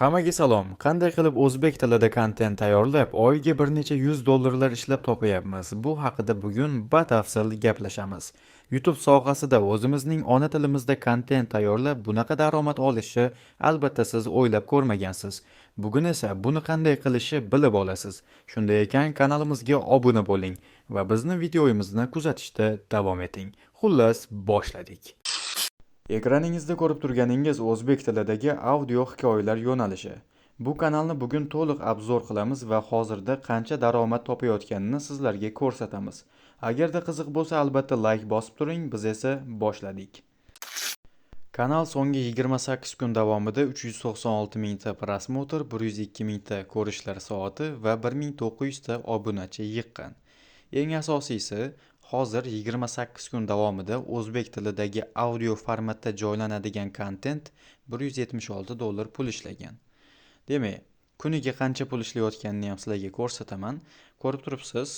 Hammaga salom. Qanday qilib o'zbek tilida kontent tayyorlab, oyiga bir necha $100 ishlab topayapmiz? Bu haqida bugun batafsil gaplashamiz. YouTube sohasida o'zimizning ona tilimizda kontent tayyorlab, bunaqa daromad olishni albatta siz o'ylab ko'rmagansiz. Bugun esa buni qanday qilishni bilib olasiz. Shunday ekan, kanalimizga obuna bo'ling va bizni videomizni kuzatishda davom eting. Xullas, boshladik. Ekraningizda ko'rib turganingiz o'zbek tilidagi audio hikoyalar yo'nalishi. Bu kanalni bugun to'liq obzor qilamiz va hozirda qancha daromad topayotganini sizlarga ko'rsatamiz. Agarda qiziq bo'lsa, albatta like bosib turing, biz esa boshladik. Kanal so'nggi 28 kun davomida 396 mingta prosmotr, 102 mingta ko'rishlar soati va 1900 ta obunachi yig'gan. Eng asosiysi, hozir 28 kun davomida o'zbek tilidagi audio formatda joylanadigan kontent $176 pul ishlagan. Demak, kuniga qancha pul ishlayotganini ham sizlarga ko'rsataman. Ko'rib turibsiz,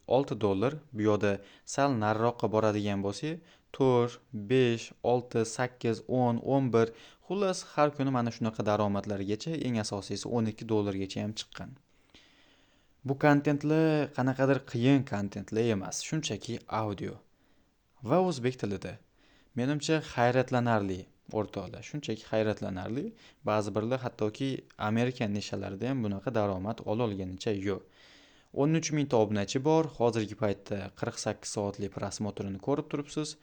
$6. Bu yoqda sal nariroqqa boradigan bo'lsa, 4, 5, 6, 8, 10, 11, xullas har kuni mana shunaqa daromadlargacha, eng asosiysi $12 gacha ham chiqqan. Bu kontentlar qanaqadir qiyin kontentlar emas, shunchaki audio va o'zbek tilida. Menimcha hayratlanarli o'rtoqlar, shunchaki hayratlanarli. Ba'zi birlar hattoki Amerika nishalarida ham bunaqa daromad ola olganicha yo'q. 13 mingta obunachi bor. Hozirgi paytda 48 soatlik prosmotrini ko'rib turibsiz.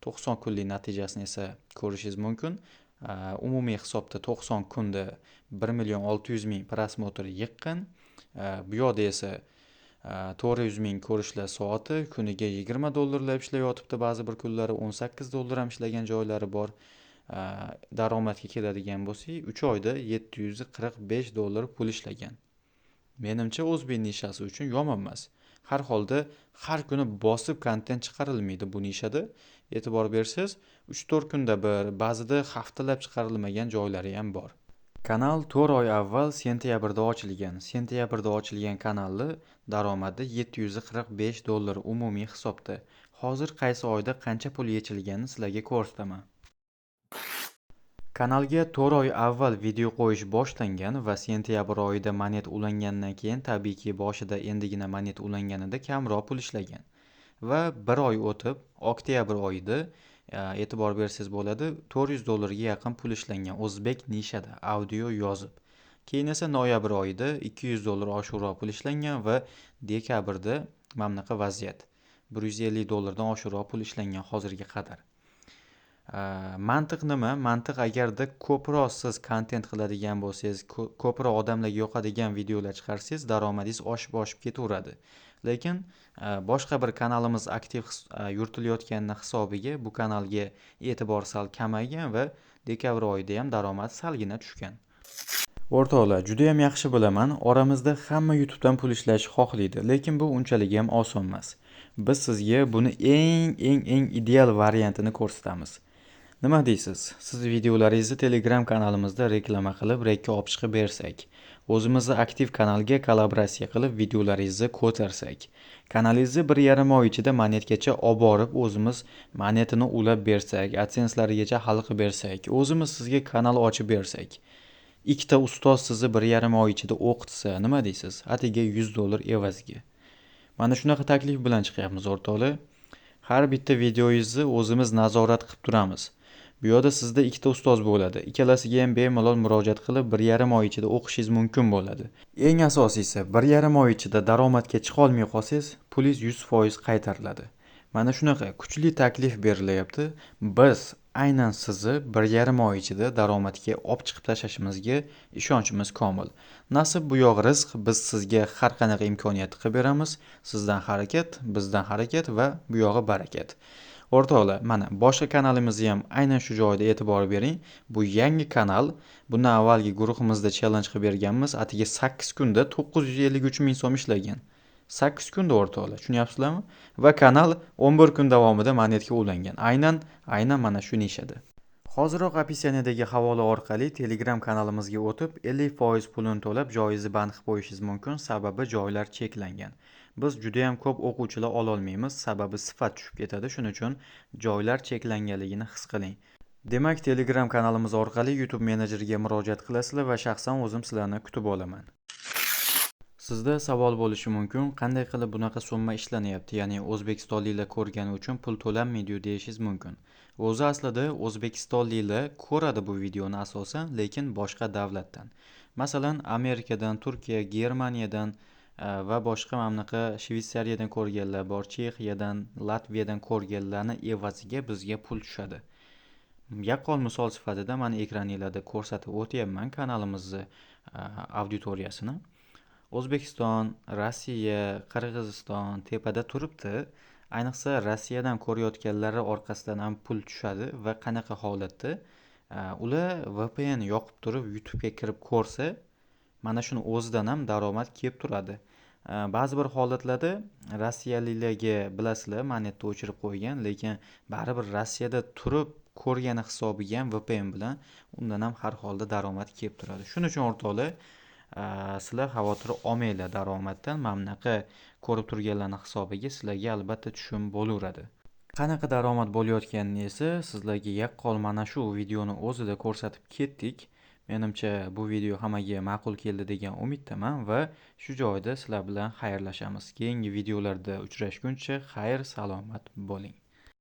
90 kunlik natijasini esa ko'rishingiz mumkin. Umumiy hisobda 90 kunda 1.600.000 prosmotr yiqqan. Bu yoqda esa 400 ming ko'rishlar soati kuniga $20 ishlayotibdi, ba'zi bir kunlari $18 ham ishlagan joylari bor. Daromadga keladigan bo'lsak, 3 oyda $745 pul ishlagan. Menimcha o'zbek nishasi uchun yomon emas. Har holda har kuni bosib kontent chiqarilmaydi bu nishada. E'tibor bersangiz, 3-4 kunda bir, ba'zida haftalab chiqarilmagan joylari ham bor. Kanal 4 oy avval sentyabrda ochilgan. Sentyabrda ochilgan kanalni daromadi $745 umumiy hisobda. Hozir qaysi oyda qancha pul yechilganini sizlarga ko'rsataman. Kanalga 4 oy avval video qo'yish boshlangan va sentyabr oyida monet ulangandan keyin tabiiyki boshida endigina monet ulanganida kamroq pul ishlagan. Va 1 oy o'tib, oktyabr oyida e'tibor bersangiz bo'ladi, $400 ga yaqin pul ishlangan o'zbek nishada audio yozib. Keyin esa noyabr oyida $200 oshiqroq pul ishlangan va dekabrda mana bunaqa vaziyat. $150 dan oshiqroq pul ishlangan hozirga qadar. Mantiq nima? Mantiq, agarda ko'proq siz kontent qiladigan bo'lsangiz, ko'proq odamlarga yoqadigan videolar chiqarsangiz, daromadingiz oshib ketaveradi. Lekin boshqa bir kanalimiz aktiv yuritilayotgani hisobiga bu kanalga e'tibor sal kamaygan va dekabr oyida ham daromad salgina tushgan. O'rtoqlar, juda ham yaxshi bilaman, oramizda hamma YouTubedan pul ishlashni xohlaydi, lekin bu unchalik ham oson emas. Biz sizga buni eng ideal variantini ko'rsatamiz. Nima deysiz? Siz videolaringizni Telegram kanalimizda reklama qilib, rekka olib chiqib bersak, o'zimizni aktiv kanalga kollaboratsiya qilib videolaringizni ko'tarsak, kanalingizni 1,5 oy ichida monetgacha olib borib, o'zimiz monetini ulab bersak, AdSense'larigacha hal qilib bersak, o'zimiz sizga kanal ochib bersak, ikkita ustoz sizni 1,5 oy ichida o'qitsa, nima deysiz? Atiga $100 evaziga. Mana shunaqa taklif bilan chiqyapmiz o'rtoqlar. Har bitta videoyingizni o'zimiz nazorat qilib turamiz. Bu yoqda sizda ikkita ustoz bo'ladi. Ikkalasiga ham bemalol murojaat qilib 1,5 oy ichida o'qishingiz mumkin bo'ladi. Eng asosiysi, 1,5 oy ichida daromadga chiqa olmay qolsangiz, pulingiz 100% qaytariladi. Mana shunaqa kuchli taklif berilyapti. Biz aynan sizni 1,5 oy ichida daromadga olib chiqib tashlashimizga ishonchimiz komil. Nasib bu yo'q rizq, biz sizga har qanaqa imkoniyatni qilib beramiz. Sizdan harakat, bizdan harakat va bu yog'i barakat. O'rtoqlar, mana boshqa kanalimizni ham aynan shu joyda e'tibor bering. Bu yangi kanal. Bundan avvalgi guruhimizda challenge qilib berganmiz. Atiga 8 kunda 953 ming so'm ishlagan. 8 kunda o'rtoqlar, tushunyapsizlarmi? Va kanal 11 kun davomida monetga ulangan. Aynan mana shu nishada. Hoziroq opisaniyadagi havola orqali Telegram kanalimizga o'tib, 50% pulini to'lab joyingizni band qilib qo'yishingiz mumkin, sababi joylar cheklangan. Biz juda ham ko'p o'quvchilar ola olmaymiz, sababi sifat tushib ketadi. Shuning uchun joylar cheklanganligini his qiling. Demak, Telegram kanalimiz orqali YouTube menejeriga murojaat qilasizlar va shaxsan o'zim sizlarni kutib olaman. Sizda savol bo'lishi mumkin, qanday qilib bunaqa summa ishlanyapti, ya'ni o'zbekistonliklar ko'rgani uchun pul to'lanmaydi deyishingiz mumkin. O'zi aslida o'zbekistonliklar ko'radi bu videoni asosan, lekin boshqa davlatdan. Masalan, Amerikadan, Turkiya, Germaniyadan va boshqa mamlaqa Shvetsariyadan ko'rganlar bor, Chexiyadan, Latviyadan ko'rganlarni evaziga bizga pul tushadi. Yaqqol misol sifatida mana ekraninglarda ko'rsatib o'tyapman kanalimizni auditoriyasini. O'zbekiston, Rossiya, Qirg'iziston tepada turibdi. Ayniqsa Rossiyadan ko'rayotganlari orqasidan ham pul tushadi va qanaqa holatda ular VPN yoqib turib YouTube'ga kirib ko'rsa, mana shuni o'zidan ham daromad kelib turadi. Ba'zi bir holatlarda rossiyaliklarga bilasizlar, monetni o'chirib qo'ygan, lekin baribir Rossiyada turib ko'rgani hisobiga ham VPN bilan undan ham har holda daromad kelib turadi. Shuning uchun o'rtoqlar, sizlar xavotir olmanglar daromaddan. Mamnaqa ko'rib turganlarning hisobiga sizlarga albatta tushum bo'laveradi. Qanaqa daromad bo'layotganini esa sizlarga yaqqol mana shu videoni o'zida ko'rsatib ketdik. Menimcha bu video hammaga ma'qul keldi degan umiddaman va shu joyda sizlar bilan xayrlashamiz. Keyingi videolarda uchrashguncha xayr salomat bo'ling.